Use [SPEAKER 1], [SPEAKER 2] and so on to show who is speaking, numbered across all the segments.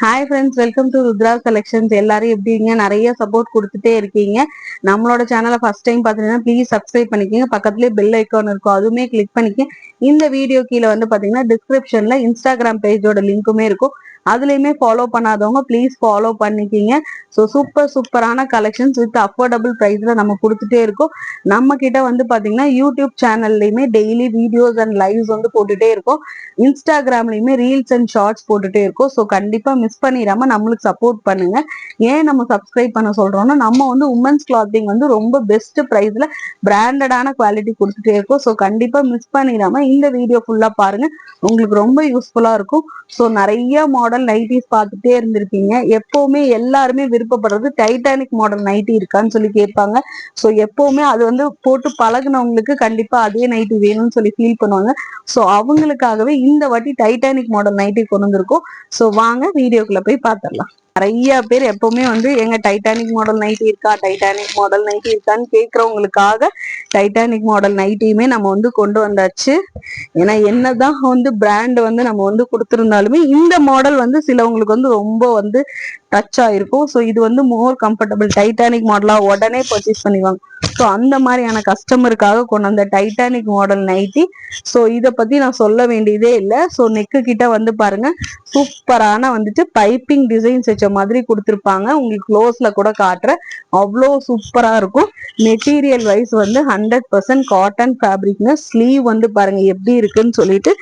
[SPEAKER 1] Hi friends, welcome to Rudra collections. எல்லாரும் எப்படிங்க? நிறைய சப்போர்ட் கொடுத்துட்டே இருக்கீங்க. நம்மளோட சேனலை ஃபர்ஸ்ட் டைம் பார்த்தீங்கன்னா ப்ளீஸ் சப்ஸ்கிரைப் பண்ணிக்கோங்க. பக்கத்துலேயே பெல் ஐக்கான் இருக்கும், அதுவுமே கிளிக் பண்ணிக்க. இந்த வீடியோ கீழே வந்து பார்த்தீங்கன்னா டிஸ்கிரிப்ஷன்ல இன்ஸ்டாகிராம் பேஜோட லிங்க்குமே இருக்கும், அதுலேயுமே ஃபாலோ பண்ணாதவங்க ப்ளீஸ் ஃபாலோ பண்ணிக்கிங்க. ஸோ சூப்பரான கலெக்ஷன்ஸ் வித் அஃபோர்டபுள் ப்ரைஸ்ல நம்ம கொடுத்துட்டே இருக்கோம். நம்ம கிட்ட வந்து பார்த்தீங்கன்னா யூடியூப் சேனல்லையுமே டெய்லி வீடியோஸ் அண்ட் லைவ்ஸ் வந்து போட்டுட்டே இருக்கோம். இன்ஸ்டாகிராம்லயுமே ரீல்ஸ் அண்ட் ஷார்ட்ஸ் போட்டுட்டே இருக்கோம். ஸோ கண்டிப்பா மிஸ் பண்ணிடாம நம்மளுக்கு சப்போர்ட் பண்ணுங்க. ஏன் நம்ம சப்ஸ்கிரைப் பண்ண சொல்றோம்னா, நம்ம வந்து உமன்ஸ் கிளாத்திங் வந்து ரொம்ப பெஸ்ட் பிரைஸ்ல பிராண்டடான குவாலிட்டி கொடுத்துட்டே இருக்கோம். ஸோ கண்டிப்பா மிஸ் பண்ணிடாம இந்த வீடியோ ஃபுல்லா பாருங்க, உங்களுக்கு ரொம்ப யூஸ்ஃபுல்லா இருக்கும். ஸோ நிறைய மாடல் நைட்டிஸ் பார்த்துட்டே இருந்திருக்கீங்க. எப்பவுமே எல்லாருமே விருப்பப்படுறது டைட்டானிக் மாடல் நைட்டி இருக்கான்னு சொல்லி கேட்பாங்க. ஸோ எப்பவுமே அது வந்து போட்டு பழகுனவங்களுக்கு கண்டிப்பா அதே நைட்டி வேணும்னு சொல்லி ஃபீல் பண்ணுவாங்க. ஸோ அவங்களுக்காகவே இந்த வாட்டி டைட்டானிக் மாடல் நைட்டி கொண்டு வந்திருக்கோம். ஸோ வாங்க வீடியோக்குள்ள போய் பார்த்துடலாம். நிறைய பேர் எப்பவுமே வந்து எங்க டைட்டானிக் மாடல் நைட்டி இருக்கா, டைட்டானிக் மாடல் நைட்டி இருக்கான்னு கேட்கறவங்களுக்காக டைட்டானிக் மாடல் நைட்டியுமே நம்ம வந்து கொண்டு வந்தாச்சு. ஏன்னா என்னதான் வந்து பிராண்ட் வந்து நம்ம வந்து கொடுத்துருந்தாலுமே இந்த மாடல் வந்து சிலவங்களுக்கு வந்து ரொம்ப வந்து டச் ஆயிருக்கும். ஸோ இது வந்து மோர் கம்ஃபர்டபுள். டைட்டானிக் மாடலா உடனே பர்ச்சேஸ் பண்ணிடுவாங்க. ஸோ அந்த மாதிரியான கஸ்டமருக்காக கொண்டு வந்த டைட்டானிக் மாடல் நைட்டி. ஸோ இதை பத்தி நான் சொல்ல வேண்டியதே இல்லை. ஸோ நெக்கு கிட்ட வந்து பாருங்க, சூப்பரான வந்துட்டு பைப்பிங் டிசைன்ஸ் வச்ச மாதிரி கொடுத்துருப்பாங்க. உங்களுக்கு க்ளோஸ்ல கூட காட்டுறேன், அவ்வளோ சூப்பரா இருக்கும். மெட்டீரியல் வைஸ் வந்து 100% காட்டன் ஃபேப்ரிக்னு. ஸ்லீவ் வந்து பாருங்க எப்படி இருக்குன்னு சொல்லிட்டு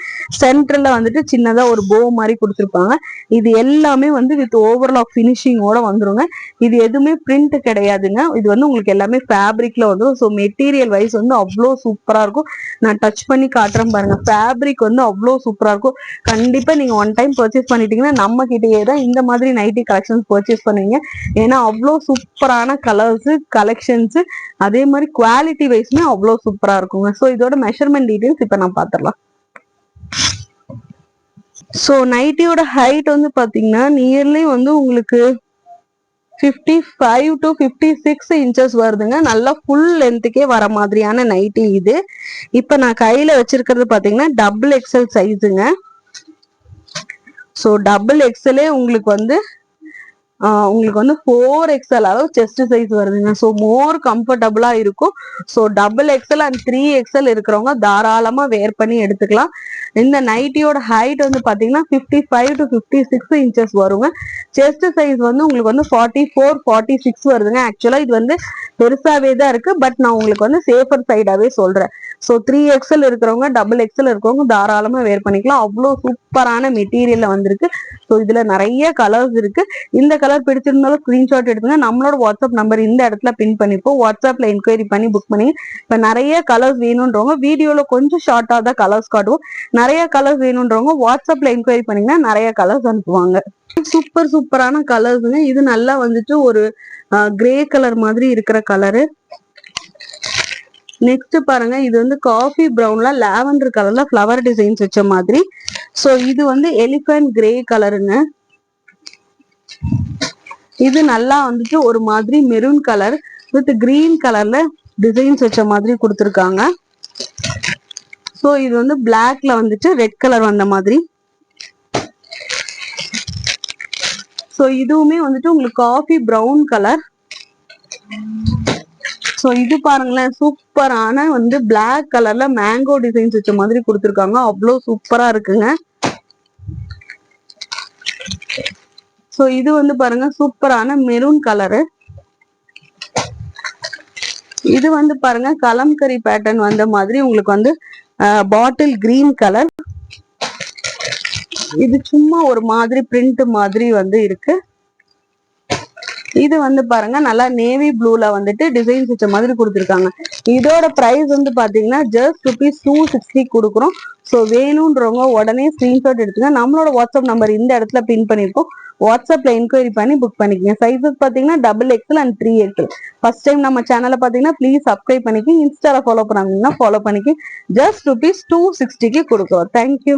[SPEAKER 1] சென்டர்ல வந்துட்டு சின்னதா ஒரு போ மாதிரி கொடுத்துருப்பாங்க. இது எல்லாமே வந்து வித் ஓவர்லாக் ஃபினிஷிங்கோட வந்துருங்க. இது எதுவுமே பிரிண்ட் கிடையாதுங்க. இது வந்து உங்களுக்கு எல்லாமே ஃபேப்ரிக்ல வந்துடும். ஸோ மெட்டீரியல் வைஸ் வந்து அவ்வளோ சூப்பரா இருக்கும். நான் டச் பண்ணி காட்டுறேன் பாருங்க, ஃபேப்ரிக் வந்து அவ்வளோ சூப்பரா இருக்கும். கண்டிப்பா நீங்க ஒன் டைம் பர்ச்சேஸ் பண்ணிட்டீங்கன்னா நம்ம கிட்டேயே தான் இந்த மாதிரி நைட்டி கலெக்ஷன்ஸ் பர்ச்சேஸ் பண்ணுவீங்க. ஏன்னா அவ்வளோ சூப்பரான கலர்ஸ் கலெக்ஷன்ஸ், அதே மாதிரி குவாலிட்டி வைஸ்மே அவ்வளோ சூப்பரா இருக்குங்க. ஸோ இதோட மெஷர்மெண்ட் டீடைல்ஸ் இப்ப நான் பார்த்துடலாம். ஸோ நைட்டியோட ஹைட் வந்து பாத்தீங்கன்னா நியர்லி வந்து உங்களுக்கு 55 to 56 இன்ச்சஸ் வருதுங்க. நல்லா ஃபுல் லென்த்துக்கே வர மாதிரியான நைட்டி இது. இப்ப நான் கையில வச்சிருக்கிறது பாத்தீங்கன்னா டபுள் எக்ஸல் சைஸுங்க. ஸோ டபுள் எக்ஸலே உங்களுக்கு வந்து 4XL அளவு செஸ்ட் சைஸ் வருதுங்க. ஸோ மோர் கம்ஃபர்டபுளா இருக்கும். So double XL and 3XL இருக்கிறவங்க தாராளமா வேர் பண்ணி எடுத்துக்கலாம். இந்த நைட்டியோட ஹைட் வந்து பாத்தீங்கன்னா 55 to 56 இன்ச்சஸ் வருங்க. செஸ்ட் சைஸ் வந்து உங்களுக்கு வந்து 44, 46 வருதுங்க. ஆக்சுவலா இது வந்து பெருசாவே தான் இருக்கு, பட் நான் உங்களுக்கு வந்து சேஃபர் சைடாவே சொல்றேன். ஸோ 3XL இருக்கிறவங்க டபுள் எக்ஸல் இருக்கிறவங்க தாராளமா வேர் பண்ணிக்கலாம். அவ்வளோ சூப்பரான மெட்டீரியல்ல வந்திருக்கு. ஸோ இதுல நிறைய கலர்ஸ் இருக்கு. இந்த கலர் பிடிச்சிருந்தாலும் ஸ்கிரீன்ஷாட் எடுத்துங்க. நம்மளோட வாட்ஸ்அப் நம்பர் இந்த இடத்துல பின் பண்ணிப்போம். வாட்ஸ்அப்ல என்கொயரி பண்ணி புக் பண்ணி. இப்ப நிறைய கலர்ஸ் வேணும்ன்றவங்க வீடியோல கொஞ்சம் ஷார்ட்டா தான் கலர்ஸ் காட்டுவோம். நிறைய கலர்ஸ் வேணும்ன்றவங்க வாட்ஸ்அப்ல என்கொயரி பண்ணீங்கன்னா நிறைய கலர்ஸ் அனுப்புவாங்க. சூப்பரான கலர்ஸுங்க. இது நல்லா வந்துட்டு ஒரு கிரே கலர் மாதிரி இருக்கிற கலரு. நெக்ஸ்ட் பாருங்க, இது வந்து காஃபி பிரவுன்ல லாவெண்டர் கலர்ல ஃபிளவர் டிசைன்ஸ் வச்ச மாதிரி. சோ இது வந்து எலிஃபண்ட் கிரே கலருங்க. இது நல்லா வந்துட்டு ஒரு மாதிரி மெரூன் கலர் வித் கிரீன் கலர்ல டிசைன்ஸ் வச்ச மாதிரி கொடுத்துருக்காங்க. சோ இது வந்து பிளாக்ல வந்துட்டு ரெட் கலர் வந்த மாதிரி. சோ இதுவுமே வந்துட்டு உங்களுக்கு காஃபி பிரவுன் கலர். சோ இது பாருங்களேன், சூப்பரான வந்து பிளாக் கலர்ல மேங்கோ டிசைன்ஸ் வச்ச மாதிரி கொடுத்துருக்காங்க. அவ்வளவு சூப்பரா இருக்குங்க. சோ இது வந்து பாருங்க சூப்பரான மெரூன் கலரு. இது வந்து பாருங்க கலம்கரி பேட்டர்ன் வந்த மாதிரி உங்களுக்கு வந்து பாட்டில் கிரீன் கலர். இது சும்மா ஒரு மாதிரி பிரிண்ட் மாதிரி வந்து இருக்கு. இது வந்து பாருங்க நல்லா நேவி ப்ளூல வந்துட்டு டிசைன்ஸ் வச்ச மாதிரி கொடுத்துருக்காங்க. இதோட பிரைஸ் வந்து பாத்தீங்கன்னா ஜஸ்ட் ₹260 கொடுக்குறோம். ஸோ வேணும்ன்றவங்க உடனே ஸ்கிரீன்ஷாட் எடுத்துங்க. நம்மளோட வாட்ஸ்அப் நம்பர் இந்த இடத்துல பின் பண்ணிருக்கோம். வாட்ஸ்அப்ல என்கொயரி பண்ணி புக் பண்ணிக்கங்க. சைஸஸ் பாத்தீங்கன்னா double XL and 3XL. First time நம்ம சேனலை பாத்தீங்கன்னா ப்ளீஸ் சப்ஸ்கிரைப் பண்ணிக்கி. இன்ஸ்டால ஃபாலோ பண்ணாங்கன்னா ஃபாலோ பண்ணிக்கி. ஜஸ்ட் ₹260 கொடுக்குறோம். தேங்க்யூ.